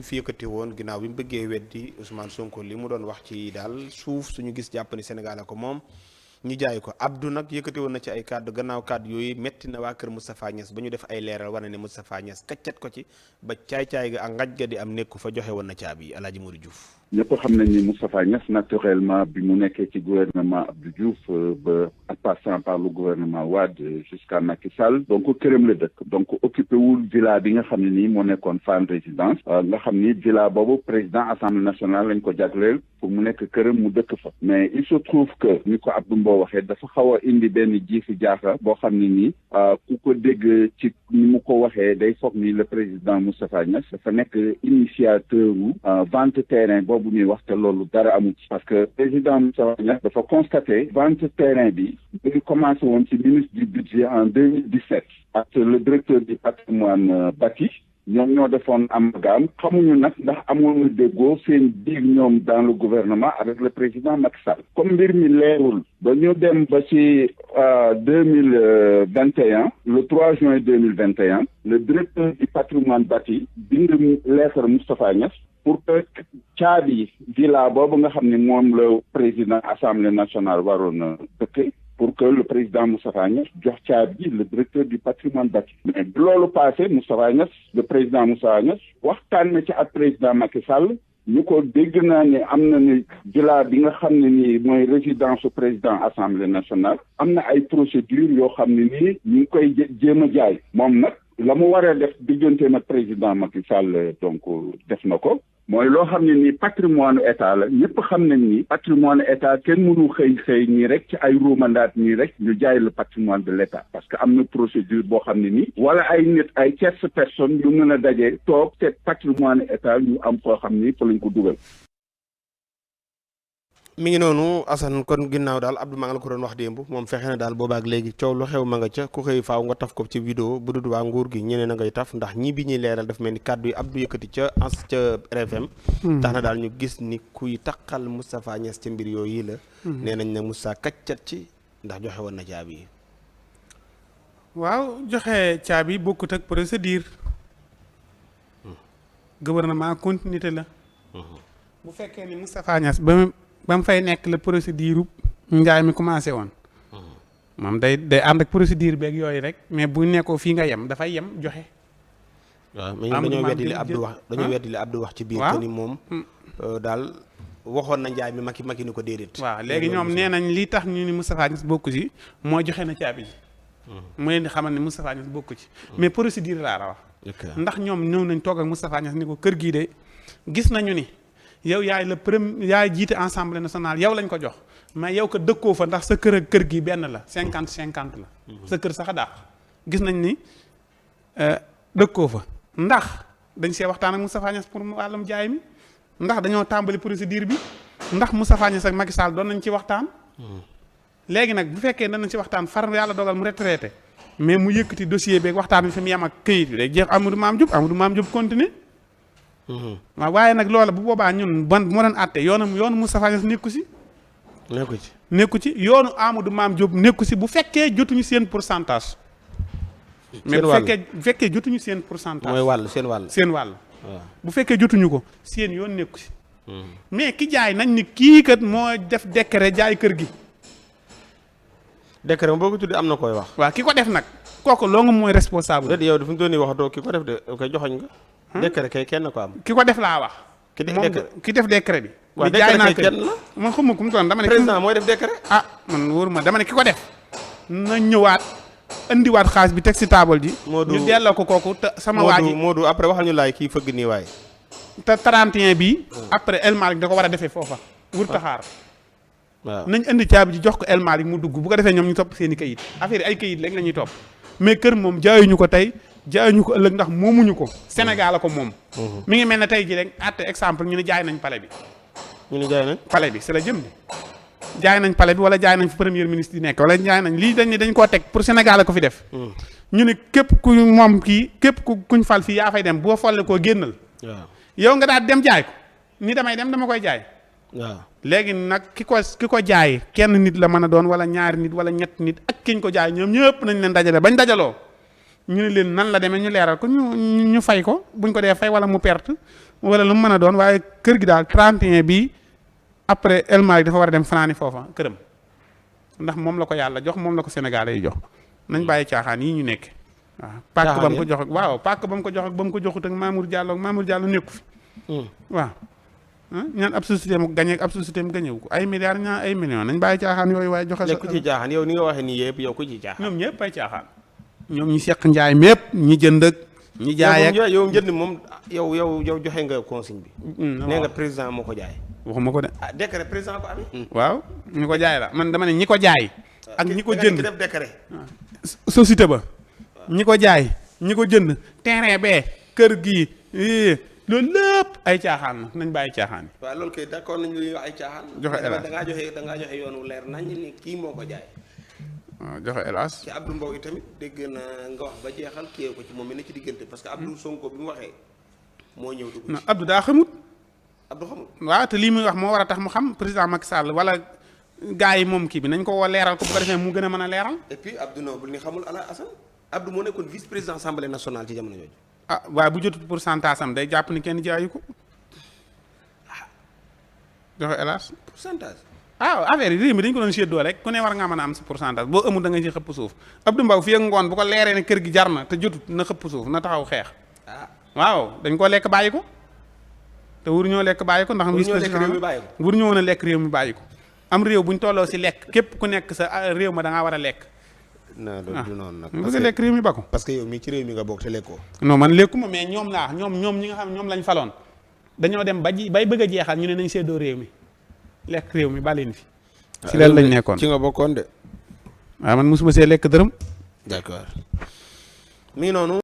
fi yëkkati woon ginnaaw bi mu bëggee weddi Ousmane Sonko li mu doon wax ci daal suuf suñu gis jàpp ni Sénégal ko moom ñu jaay ko Abdou nag yëkkati woon na ci ay kàddu gannaaw kàddu yooyu metti na waa kër Moustapha Niass ba ñu def ay leeral wane ne Moustapha Niass kaccat ko ci ba caay-caay ga ak ngaj ga di am nekku fa joxe woon na caabi yi Alaaji Modou Diouf. ñëpp xam nañ ni Moustapha Niass naturellement bi mu nekkee ci gouvernement Abdou Diouf ba en passant par le gouvernement Wade jusqu'à Macky Sall donc këram la dëkk donc occupé wul villa bi nga xam ne nii moo nekkoon Fann Résidence nga xam ni villa boobu président assemblée nationale lañ ko jagleel pour mu nekk këram mu dëkk fa mais il se trouve que ni ko Abdou Mbow waxee dafa xaw a indi benn jiifi jaaxa boo xam ne nii ku ko dégg ci ni mu ko waxee day foog ni le président Moustapha Niass dafa nekk initiateur u vente terrain boobu ñuy wax te loolu dara amu ci parce que président Moustapha Niass dafa constaté vente terrain bi mu ngi commencé woon ci ministre du budget en 2017 ak le directeur du patrimoine bâti ñoom ñoo defoon amalgame xamuñu nag ndax amoon na déggoo seen biir ñoom dans le gouvernement avec le président Macky Sall comme mbir mi leerul ba ñu dem ba ci 2021 le 3 juin 2021 le directeur du patrimoine bâti bind lettre Moustapha Niass pour que caabi villa boobu nga xam ne moom la président assemblée nationale waroon a dëkk pour que le président Moustapha Niass jox caabi le directeur du patrimoine bâti mais bu loolu passé Moustapha Niass le président Moustapha Niass waxtaan na ci ak président Macky Sall ñu ko dégg naa ne am na ni villa bi nga xam ne nii mooy résidence su président assemblée nationale am na ay procédures yoo xam ne nii ñu ngi koy jéem a jaay moom nag la mu war a def digganteem ak président Macky Sall donc def na ko mooy loo xam ne nii patrimoine état la ñëpp xam nañ ni patrimoine état kenn mënu xëy nii rek ci ay ruumandaat nii rek ñu jaay le patrimoine de l'état parce que am na procédure boo xam ne nii wala ay nit ay tierce personne yu mën a daje toog te patrimoine état ñu am foo xam ni fa lañ ko dugal. mi ngi noonu Assane kon ginnaaw daal Abdou maa ngi la ko doon wax démb moom fexe na daal boobaak léegi coow lu xew ma nga ca ku xëy faaw nga taf ko ci vidéo bu dul waa nguur gi ñeneen a ngay taf ndax ñi bi ñuy leeral dafa mel ni kàddu yi Abdou yëkkati ca RFM tax na daal ñu gis ni kuy taqal Moustapha Niass ca mbir yooyu la nee nañ ne Moussa kaccat ci ndax joxe woon na caabi yi waaw joxe caabi bokkut ak procédure gouvernement continuité la bu fekkee ni Moustapha Niass ba mu fay nekk la procédure njaay mi commencé woon moom day ànd ak procédure beeg yooyu rek mais bu nekkoo fii nga yem dafay yem joxe. waaw mais dañoo weddi li Abdou wax dañoo weddi li Abdou wax ci biir que ni moom daal waxoon na njaay mi Macky ni ko déedéet. waaw léegi ñoom nee nañ li tax ñu ni Moustapha Niass bokku ci mooy joxe na caabi ji. mu leen di xamal ne Moustapha Niass bokku ci. mais procédure laa la wax. ndax ñoom ñëw nañ toog ak Moustapha Niass ni ko kër gii de gis nañu ni. yow yaay le premier yaay jiite assemblée nationale yow lañ ko jox mais yow ko dëkkoo fa ndax sa kër ak kër gi benn la 50-50 la. sa kër sax a dàq gis nañ ni dëkkoo fa ndax dañ see waxtaan ak Moustapha Niass pour wàllum jaay mi ndax dañoo tàmbali procédure bi ndax Moustapha Niass ak Macky Sall doon nañ ci waxtaan. léegi nag bu fekkee danañ ci waxtaan far yàlla dogal mu retraité mais mu yëkkati dossier beeg waxtaan bi fi mu yem ak këyit bi day jeex Amadou Mame Diop continuer. waaw waaye nag loola bu boobaa ñun ban moo doon àtte yoonu Moustapha Niass nekku si. nekku ci yoonu Amadou Mame Diop nekku si bu fekkee jotuñu seen pourcentage. mais bu fekkee jotuñu seen pourcentage. mooy seen wàll. bu fekkee jotuñu ko seen yoon nekku si. mais ki jaay nañ ni kii kat moo def décret jaay kër gi. décret boo ko tuddee am na koy wax. waaw ki ko def nag kooku loo nga mooy responsable. déedéet yow dafa doon waxatoo ki ko def de koy joxoñ nga. décret kay kenn ko am. ki ko def laa wax. ki def décret bi. waaw décret kay kenn la man xamuma ku mu doon dama ne. président mooy def décret. man wóoruma dama ne ki ko def. na ñëwaat indiwaat xaalis bi teg si taabal ji. ñu delloo ko kooku te sama waa ji Modou après waxal ñu laay kii fëgg nii waaye. te 31 bi. après El Malick da ko war a defee foofa. wur taxaar. waaw nañ indi caabi ji jox ko El Malick mu dugg bu ko defee ñoom ñu topp seen i kayit affaire yi ay kayit léegi la ñuy topp mais kër moom jaayuñu ko tey jaayuñu ko ëllëg ndax moomuñu ko Sénégal la ko moom. mi ngi mel ne tey ji rek àtte exemple ñu ne jaay nañ palais bi. ñu ne jaay nañ palais bi c'est la jëm ni jaay nañ palais bi wala jaay nañ fi premier ministre yi nekk wala jaay nañ lii dañ koo teg pour Sénégal la ko fi def. ñu ne képp ku moom kii képp kuñ fal fii yaa fay dem boo folle koo génnal. waaw yow nga daal dem jaay ko ni damay dem dama koy jaay. waaw léegi nag ki ko jaay kenn nit la mën a doon wala ñaari nit wala ñett nit ak kiñ ko jaay ñoom ñëpp nañ leen dajale bañ dajaloo ñu ne leen nan la demee ñu leeral ko ñu fay ko buñ ko dee fay wala mu perte wala lu mu mën a doon waaye kër gi daal 31 bii après El Malick dafa war a dem fanaani foofa këram ndax moom la ko yàlla jox moom la ko Sénégalais yi jox nañ bàyyi caaxaan yi ñu nekk waaw. pàkk ba mu ko jox ak waaw pàkk ba mu ko jox ak ba mu ko joxut ak Mamour Diallo nekku fi. waaw ñaan ab société mu gañe ak ab société mu gañewu ko ay milliards ñaa ay millions nañ bàyyi caaxaan yooyu waaye joxe. ku ci caaxaan yow ni nga waxee nii yëpp yow ku ci caaxaan. ñoom ñëpp ay caaxaan. ñoom ñi seq njaay mépp ñi jënd ak ñi jaay ak yow njënd moom yow joxe nga consigne bi. nee nga président moo ko jaay. waxuma ko de. ah décret président ko amee. waaw ñi ko jaay la man dama ne ñi ko jaay. ak ñi ko jënd def décret. société ba. ñi ko jaay ñi ko jënd terrain bee kër gii loolu lépp ay caaxaan nañ bàyyi caaxaan yi. waaw loolu kay d'accord nañ li wax ay caaxaan. joxe hélas da ngaa joxe yoon wu leer nañ ni kii moo ko jaay. waaw joxe hélas. ci Abdou Mbow yi tamit dégg na nga wax ba jeexal kii ko ci moom mi ne ci diggante parce que Abdou Sonko bi mu waxee moo ñëw dugg. non Abdou daa xamut. Abdou xamut. waaw te lii muy wax moo war a tax mu xam président Macky Sall wala gars yi moom kii bi nañ ko woo leeral ko bu ko defee mu gën a mën a leeral. et puis Abdou no bul ni xamul ala Assane Abdou moo nekkoon vice président assemblée nationale ci jamono jooju. ah waaye bu jotut pourcentage am day jàpp ni kenn jaayu ko joxe hélas. pourcentage. affaire yi réew mi dañ ko doon séddoo rek ku ne war ngaa mën a am sa pourcentage boo amul da nga ci xëpp suuf Abdou Mbow fii ak ngoon bu ko leeree ne kër gi jar na te jotut na xëpp suuf na taxaw xeex. waaw dañ koo lekk bàyyi ko te waruñoo lekk bàyyi ko ndax. waruñoo woon a lekk réew mi bàyyi ko am réew buñ tolloo si lekk képp ku nekk sa réew ma da ngaa war a lekk. non du noonu nag. parce que lekk réew mi ba ko. parce que yow mii ci réew mi nga bokk te lekkoo. non man lekkuma mais ñoom laa ñoom ñi nga xam ñoom lañ faloon dañoo dem bay bëgg a jeexal ñu ne nañ séddoo réew mi lekk réew mi baleen fi. ci leen lañ nekkoon ci nga bokkoon de. waaw man mosuma see lekk dërëm. d'accord mi ngi noonu.